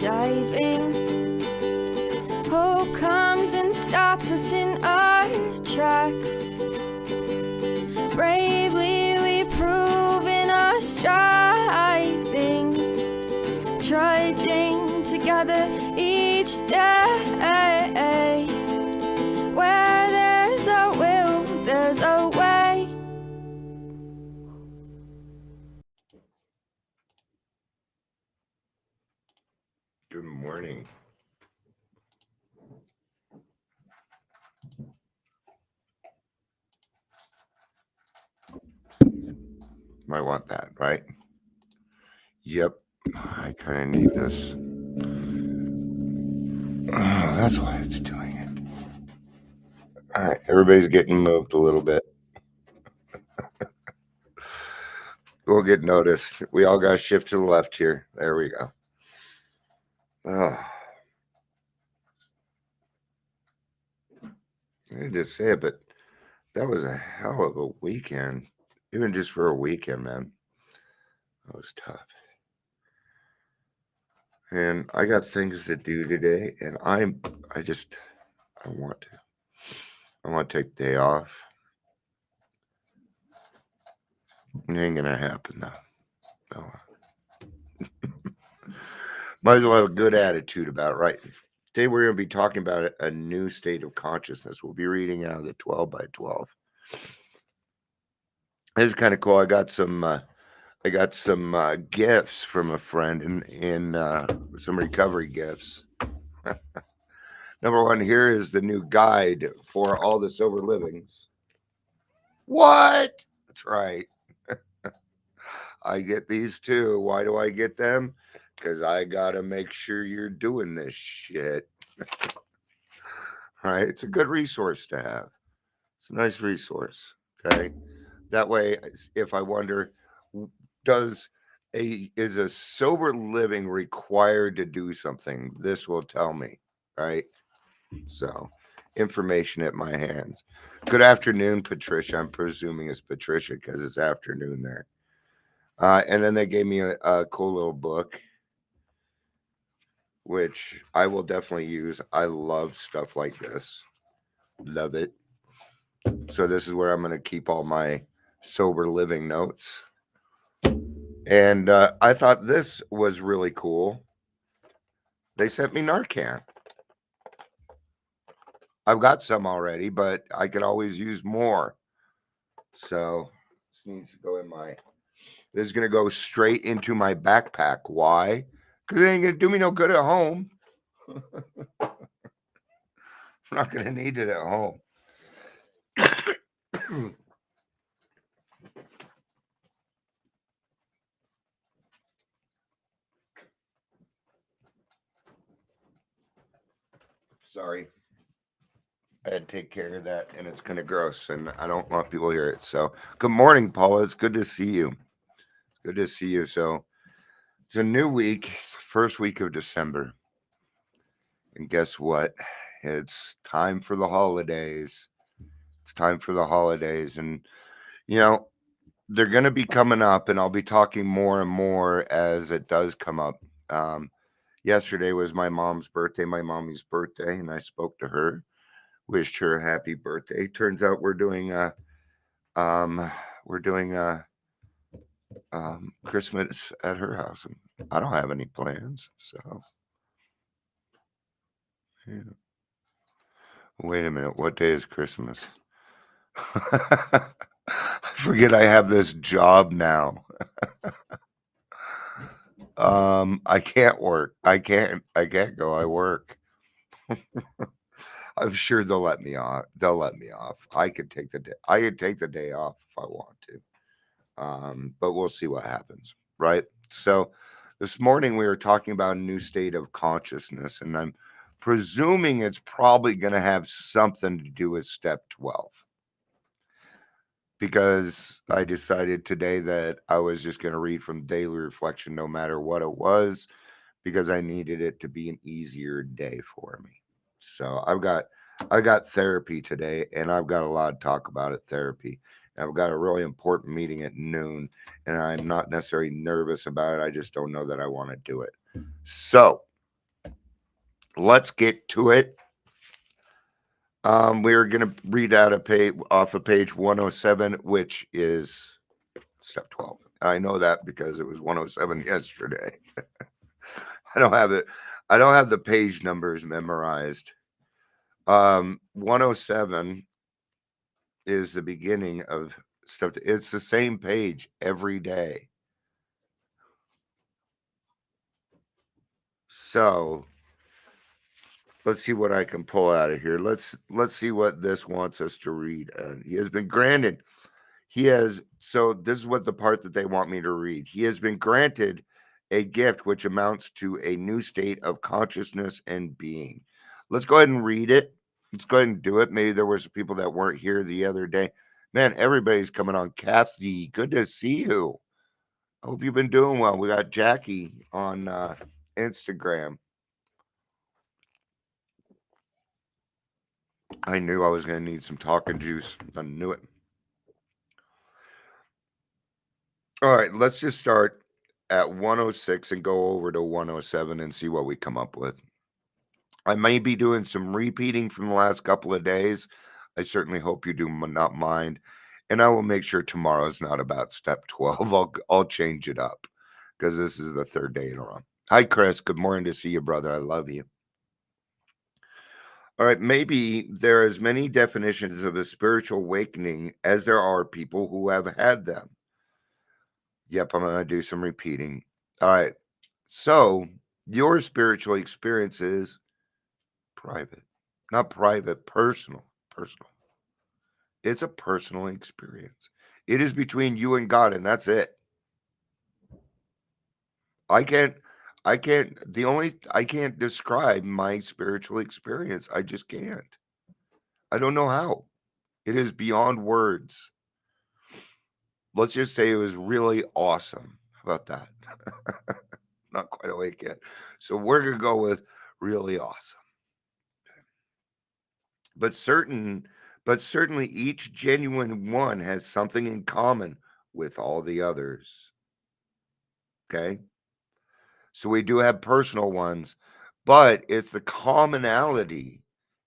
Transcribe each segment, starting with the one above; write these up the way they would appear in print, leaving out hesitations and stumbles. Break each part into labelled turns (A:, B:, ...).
A: diving. Hope comes and stops us in our tracks. Bravely we prove in our striving, trudging together each day. Where there's a will, there's a way.
B: Good morning. Might want that, right? Yep. I kind of need this. Oh, that's why it's doing it. All right. Everybody's getting moved a little bit. We'll get noticed. We all got to shift to the left here. There we go. Oh. I didn't just say it, but that was a hell of a weekend. Even just for a weekend, man. That was tough. And I got things to do today, and I want to take the day off. It ain't gonna happen though. Might as well have a good attitude about it, right? Today we're going to be talking about a new state of consciousness. We'll be reading out of the 12 by 12. This is kind of cool. I got some gifts from a friend in some recovery gifts. Number one, here is the new guide for all the sober livings. What? That's right. I get these too. Why do I get them? Because I got to make sure you're doing this shit. Right? It's a good resource to have. It's a nice resource. Okay. That way, if I wonder, is a sober living required to do something? This will tell me. Right? So, information at my hands. Good afternoon, Patricia. I'm presuming it's Patricia because it's afternoon there. And then they gave me a cool little book, which I will definitely use. I love stuff like this. Love it. So this is where I'm going to keep all my sober living notes. And I thought this was really cool. They sent me Narcan. I've got some already, but I could always use more. So this needs to go in this is going to go straight into my backpack. Why? Because it ain't going to do me no good at home. I'm not going to need it at home. Sorry. I had to take care of that, and it's kind of gross, and I don't want people to hear it. So, good morning, Paula. It's good to see you. Good to see you. So, it's a new week, it's the first week of December. And guess what? It's time for the holidays. It's time for the holidays. And, they're going to be coming up, and I'll be talking more and more as it does come up. Yesterday was my mommy's birthday, and I spoke to her, wished her a happy birthday. Turns out we're doing Christmas at her house, and I don't have any plans. So, yeah. Wait a minute, what day is Christmas? I forget I have this job now. I can't work. I can't go. I work. I'm sure they'll let me off. I could take the day. I could take the day off if I want to. But we'll see what happens, right? So this morning we were talking about a new state of consciousness, and I'm presuming it's probably going to have something to do with step 12. Because I decided today that I was just going to read from Daily Reflection no matter what it was, because I needed it to be an easier day for me. So I got therapy today, and I've got a lot to talk about at therapy. And I've got a really important meeting at noon, and I'm not necessarily nervous about it. I just don't know that I want to do it. So let's get to it. We're going to read out a page off of page 107, which is step 12. I know that because it was 107 yesterday. I don't have it. I don't have the page numbers memorized. 107 is the beginning of step. It's the same page every day. So let's see what I can pull out of here. Let's see what this wants us to read. He has been granted. So this is what the part that they want me to read. He has been granted a gift which amounts to a new state of consciousness and being. Let's go ahead and read it. Let's go ahead and do it. Maybe there were some people that weren't here the other day. Man, everybody's coming on. Kathy, good to see you. I hope you've been doing well. We got Jackie on Instagram. I knew I was going to need some talking juice. I knew it. All right, let's just start at 106 and go over to 107 and see what we come up with. I may be doing some repeating from the last couple of days. I certainly hope you do not mind. And I will make sure tomorrow's not about step 12. I'll change it up because this is the third day in a row. Hi, Chris. Good morning to see you, brother. I love you. All right, maybe there are as many definitions of a spiritual awakening as there are people who have had them. Yep, I'm going to do some repeating. All right. So, your spiritual experience is private. Not private, personal. Personal. It's a personal experience. It is between you and God, and that's it. I can't I can't describe my spiritual experience. I just can't. I don't know how. It is beyond words. Let's just say it was really awesome. How about that? Not quite awake yet. So we're going to go with really awesome. But certainly each genuine one has something in common with all the others. Okay? So we do have personal ones, but it's the commonality.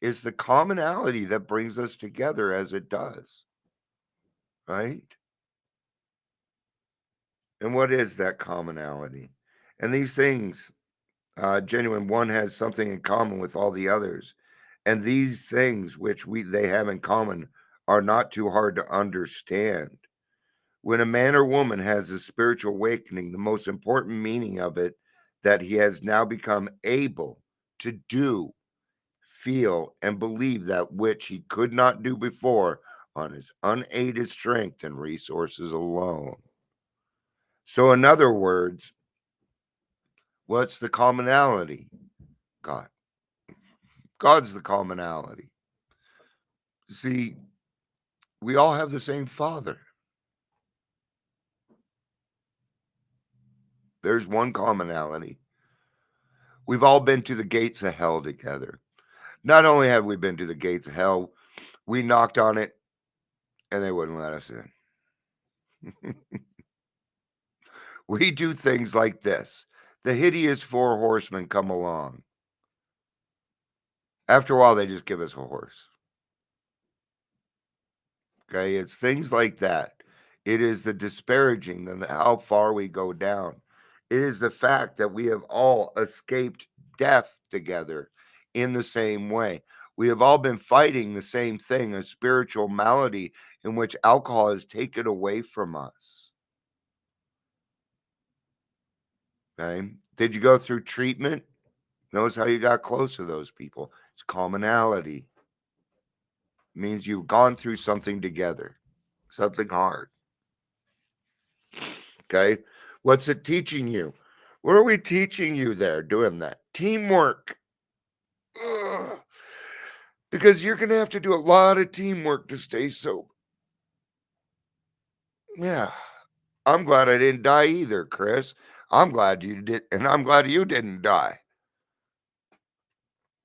B: It's the commonality that brings us together as it does. Right? And what is that commonality? And these things, genuine one has something in common with all the others. And these things which they have in common are not too hard to understand. When a man or woman has a spiritual awakening, the most important meaning of it that he has now become able to do, feel, and believe that which he could not do before on his unaided strength and resources alone. So, in other words, what's the commonality? God. God's the commonality. See, we all have the same Father. There's one commonality. We've all been to the gates of hell together. Not only have we been to the gates of hell, we knocked on it and they wouldn't let us in. We do things like this. The hideous four horsemen come along. After a while, they just give us a horse. Okay, it's things like that. It is the disparaging and how far we go down. It is the fact that we have all escaped death together in the same way. We have all been fighting the same thing, a spiritual malady in which alcohol is taken away from us. Okay. Did you go through treatment? Notice how you got close to those people. It's commonality. It means you've gone through something together, something hard. Okay. What's it teaching you? What are we teaching you there doing that? Teamwork. Ugh. Because you're going to have to do a lot of teamwork to stay sober. Yeah. I'm glad I didn't die either, Chris. I'm glad you did. And I'm glad you didn't die.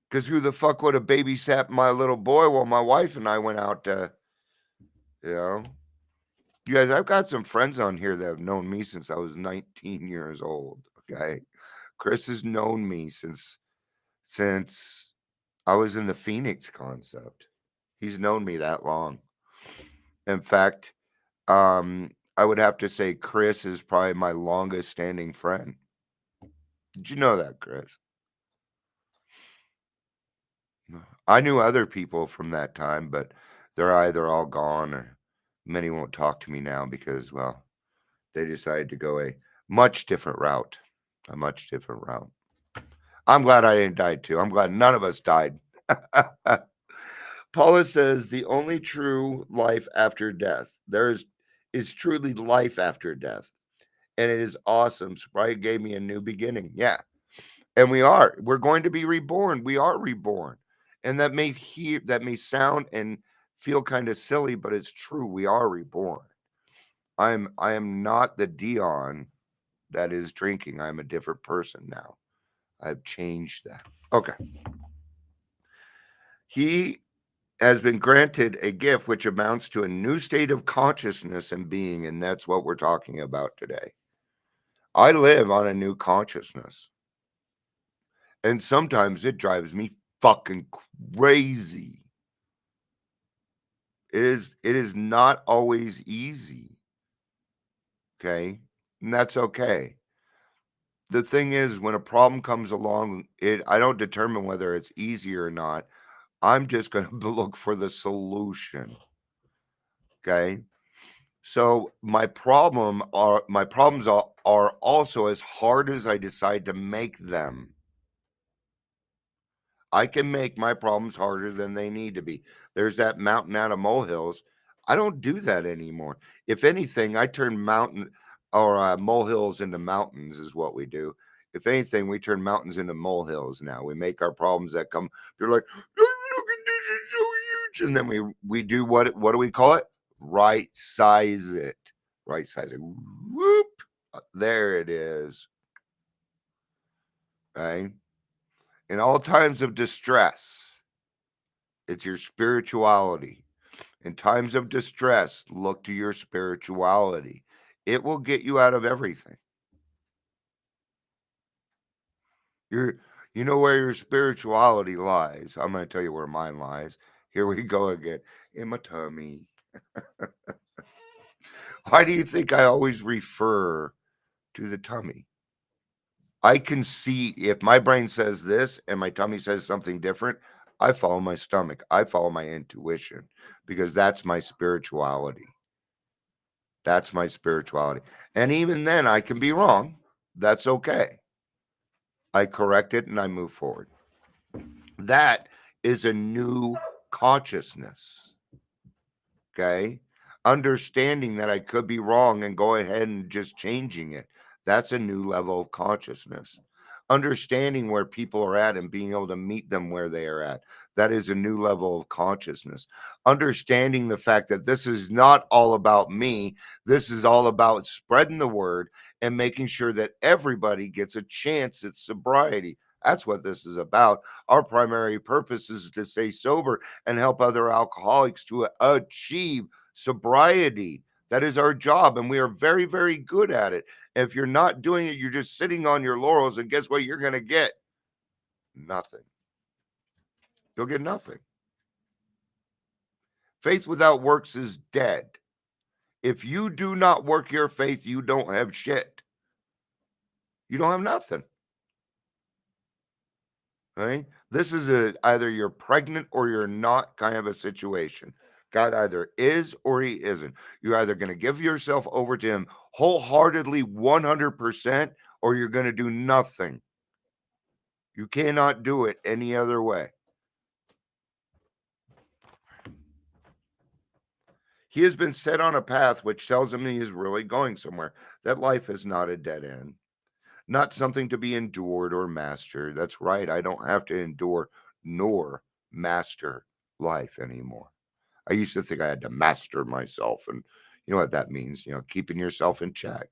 B: Because who the fuck would have babysat my little boy while my wife and I went out to, you know? You guys, I've got some friends on here that have known me since I was 19 years old. Okay. Chris has known me since since I was in the Phoenix concept. He's known me that long. In fact, I would have to say Chris is probably my longest standing friend. Did you know that, Chris? I knew other people from that time, but they're either all gone or many won't talk to me now because, well, they decided to go a much different route. A much different route. I'm glad I didn't die too. I'm glad none of us died. Paula says the only true life after death. There is truly life after death. And it is awesome. Sobriety gave me a new beginning. Yeah. And we're going to be reborn. We are reborn. And that may sound and feel kind of silly, but it's true. We are reborn. I am not the Dion that is drinking. I'm a different person now. I've changed that. Okay. He has been granted a gift which amounts to a new state of consciousness and being, and that's what we're talking about today. I live on a new consciousness. And sometimes it drives me fucking crazy. It is not always easy. Okay? And that's okay. The thing is, when a problem comes along, I don't determine whether it's easy or not. I'm just going to look for the solution. Okay? So my problems are also as hard as I decide to make them. I can make my problems harder than they need to be. There's that mountain out of molehills. I don't do that anymore. If anything, I turn molehills into mountains is what we do. If anything, we turn mountains into molehills now. We make our problems that come. They're like, "Oh, look at this is so huge," and then we do what do we call it? Right size it. Right size it. Whoop. There it is. Right. In all times of distress, it's your spirituality. In times of distress, look to your spirituality. It will get you out of everything. Your, you know where your spirituality lies. I'm going to tell you where mine lies. Here we go again. In my tummy. Why do you think I always refer to the tummy? I can see if my brain says this and my tummy says something different, I follow my stomach. I follow my intuition because that's my spirituality. That's my spirituality. And even then, I can be wrong. That's okay. I correct it and I move forward. That is a new consciousness. Okay. Understanding that I could be wrong and go ahead and just changing it. That's a new level of consciousness. Understanding where people are at and being able to meet them where they are at. That is a new level of consciousness. Understanding the fact that this is not all about me. This is all about spreading the word and making sure that everybody gets a chance at sobriety. That's what this is about. Our primary purpose is to stay sober and help other alcoholics to achieve sobriety. That is our job, and we are very, very good at it. If you're not doing it, you're just sitting on your laurels, and guess what? You're going to get nothing. You'll get nothing. Faith without works is dead. If you do not work your faith, you don't have shit. You don't have nothing. Right? This is either you're pregnant or you're not kind of a situation. God either is or he isn't. You're either going to give yourself over to him wholeheartedly 100% or you're going to do nothing. You cannot do it any other way. He has been set on a path which tells him he is really going somewhere. That life is not a dead end, not something to be endured or mastered. That's right. I don't have to endure nor master life anymore. I used to think I had to master myself, and you know what that means, keeping yourself in check.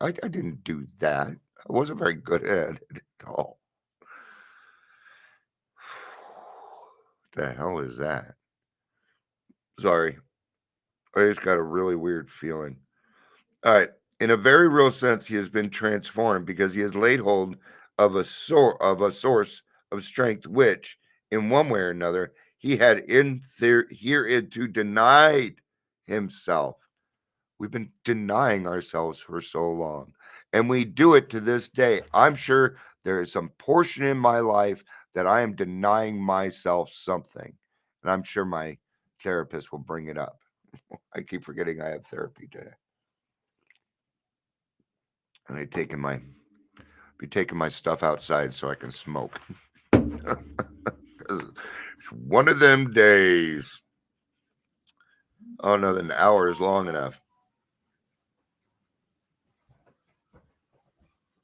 B: I didn't do that. I wasn't very good at it at all. What the hell is that? Sorry. I just got a really weird feeling. All right. In a very real sense, he has been transformed because he has laid hold of a source of strength, which, in one way or another, he had hereunto denied himself. We've been denying ourselves for so long, and we do it to this day. I'm sure there is some portion in my life that I am denying myself something, and I'm sure my therapist will bring it up. I keep forgetting I have therapy today. And I be taking my stuff outside so I can smoke. It's one of them days. Oh no, an hour is long enough.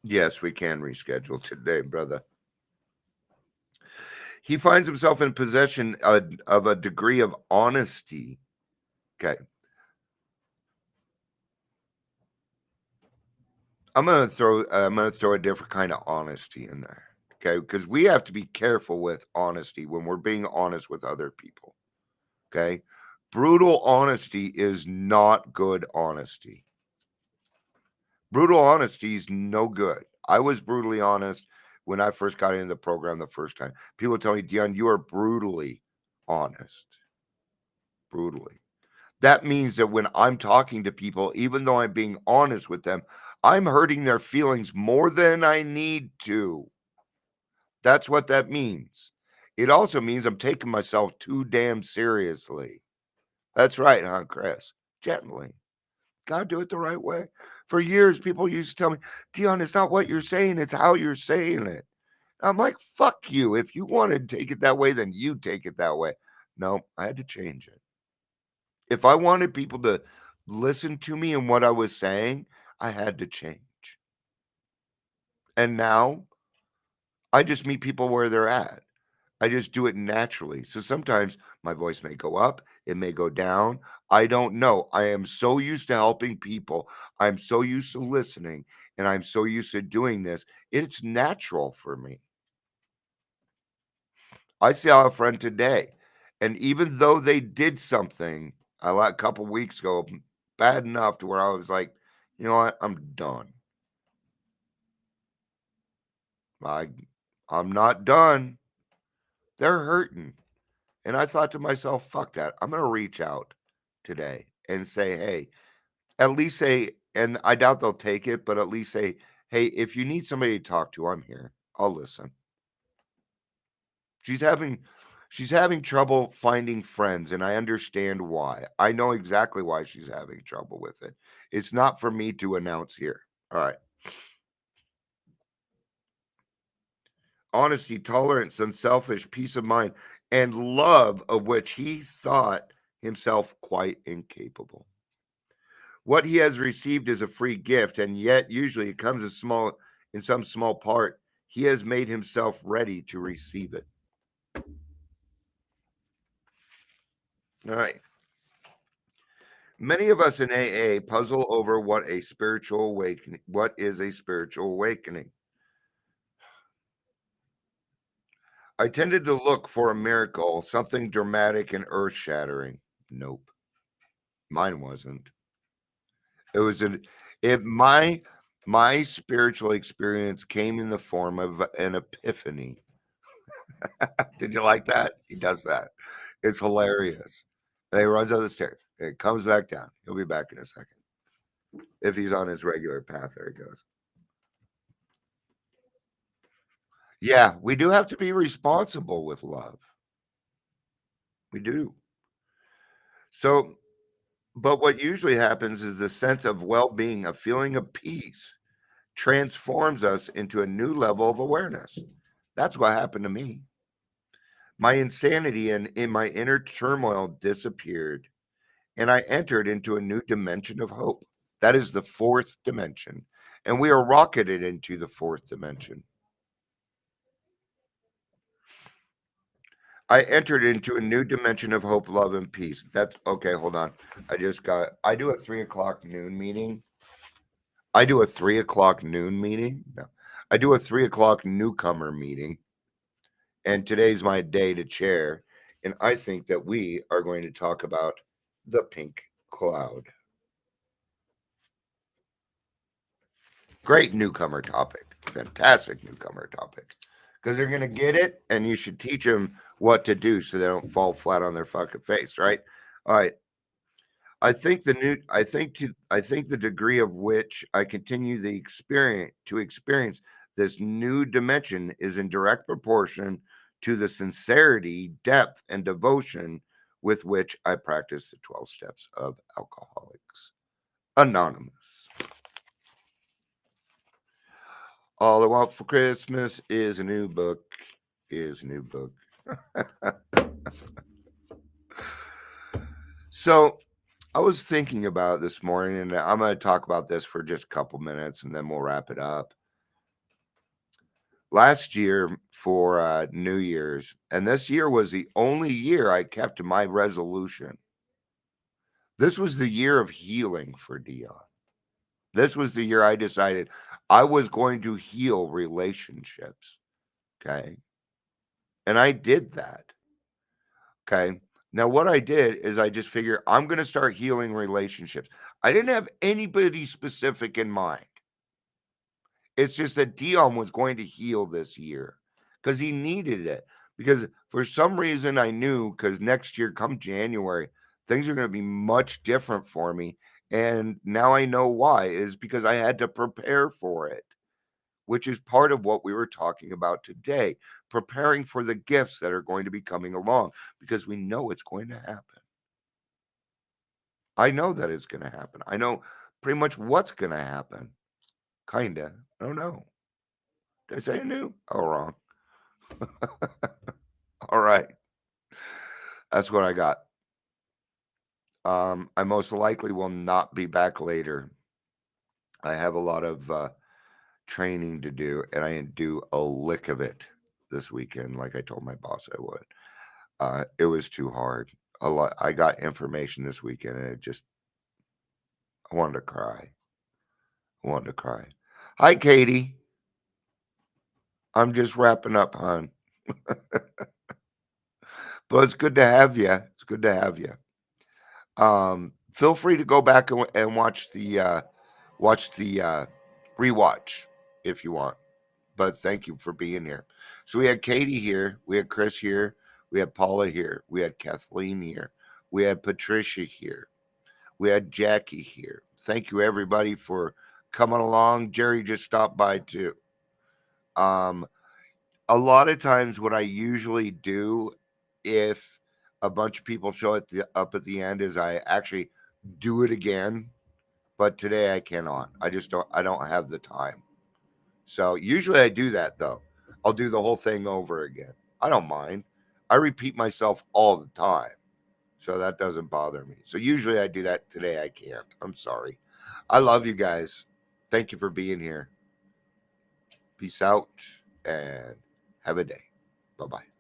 B: Yes, we can reschedule today, brother. He finds himself in possession of a degree of honesty. Okay. I'm gonna throw a different kind of honesty in there. Okay, because we have to be careful with honesty when we're being honest with other people. Okay. Brutal honesty is not good honesty. Brutal honesty is no good. I was brutally honest when I first got into the program the first time. People tell me, Dion, you are brutally honest. Brutally. That means that when I'm talking to people, even though I'm being honest with them, I'm hurting their feelings more than I need to. That's what that means. It also means I'm taking myself too damn seriously. That's right, huh, Chris? Gently. Gotta do it the right way. For years, people used to tell me, Dion, it's not what you're saying, it's how you're saying it. I'm like, fuck you. If you want to take it that way, then you take it that way. No, I had to change it. If I wanted people to listen to me and what I was saying, I had to change. And now I just meet people where they're at. I just do it naturally. So sometimes my voice may go up, it may go down. I don't know. I am so used to helping people. I'm so used to listening, and I'm so used to doing this. It's natural for me. I saw a friend today, and even though they did something a couple weeks ago, bad enough to where I was like, you know what, I'm done. I, I'm not done. They're hurting, and I thought to myself, fuck that. I'm gonna reach out today and say, hey, at least say, and I doubt they'll take it, but at least say, hey, if you need somebody to talk to, I'm here. I'll listen. She's having she's having trouble finding friends, and I understand why. I know exactly why she's having trouble with it. It's not for me to announce here. All right. Honesty, tolerance, unselfish, peace of mind, and love of which he thought himself quite incapable. What he has received is a free gift, and yet usually it comes in some small part. He has made himself ready to receive it. All right. Many of us in AA puzzle over what is a spiritual awakening. I tended to look for a miracle, something dramatic and earth-shattering. Nope, mine wasn't. It was an if my spiritual experience came in the form of an epiphany. Did you like that? He does that. It's hilarious. And he runs up the stairs. It comes back down. He'll be back in a second. If he's on his regular path, there he goes. Yeah, we do have to be responsible with love. We do. So, but what usually happens is the sense of well being, a feeling of peace, transforms us into a new level of awareness. That's what happened to me. My insanity and in my inner turmoil disappeared, and I entered into a new dimension of hope. That is the fourth dimension, and we are rocketed into the fourth dimension. I entered into a new dimension of hope, love, and peace. That's okay. Hold on. I do a 3 o'clock noon meeting. I do a 3 o'clock noon meeting. No, I do a 3 o'clock newcomer meeting. And today's my day to chair. And I think that we are going to talk about the pink cloud. Great newcomer topic. Fantastic newcomer topic. because they're gonna get it, and you should teach them what to do so they don't fall flat on their fucking face, right? All right. I think the degree of which I continue to experience this new dimension is in direct proportion to the sincerity, depth, and devotion with which I practice the 12 steps of Alcoholics Anonymous. All I want for Christmas is a new book. Is a new book. So I was thinking about it this morning, and I'm going to talk about this for just a couple minutes, and then we'll wrap it up. Last year for New Year's, and this year was the only year I kept to my resolution. This was the year of healing for Dion. This was the year I decided I was going to heal relationships. Okay. And I did that. Okay. Now, what I did is I just figured I'm going to start healing relationships. I didn't have anybody specific in mind. It's just that Dion was going to heal this year because he needed it. Because for some reason, I knew because next year, come January, things are going to be much different for me. And now I know why, is because I had to prepare for it, which is part of what we were talking about today, preparing for the gifts that are going to be coming along because we know it's going to happen. I know that it's going to happen. I know pretty much what's going to happen. Kinda. I don't know. Did I say I knew? Oh, wrong. All right. That's what I got. I most likely will not be back later. I have a lot of training to do, and I didn't do a lick of it this weekend, like I told my boss I would. It was too hard. A lot. I got information this weekend, and I wanted to cry. I wanted to cry. Hi, Katie. I'm just wrapping up, hon. But it's good to have you. It's good to have you. Feel free to go back and watch the rewatch if you want. But thank you for being here. So we had Katie here, we had Chris here, we had Paula here, we had Kathleen here, we had Patricia here, we had Jackie here. Thank you everybody for coming along. Jerry just stopped by too. Um, a lot of times what I usually do if a bunch of people show up at the end is I actually do it again, but today I cannot. I don't have the time. So usually I do that though. I'll do the whole thing over again. I don't mind. I repeat myself all the time. So that doesn't bother me. So usually I do that. Today I can't. I'm sorry. I love you guys. Thank you for being here. Peace out and have a day. Bye bye.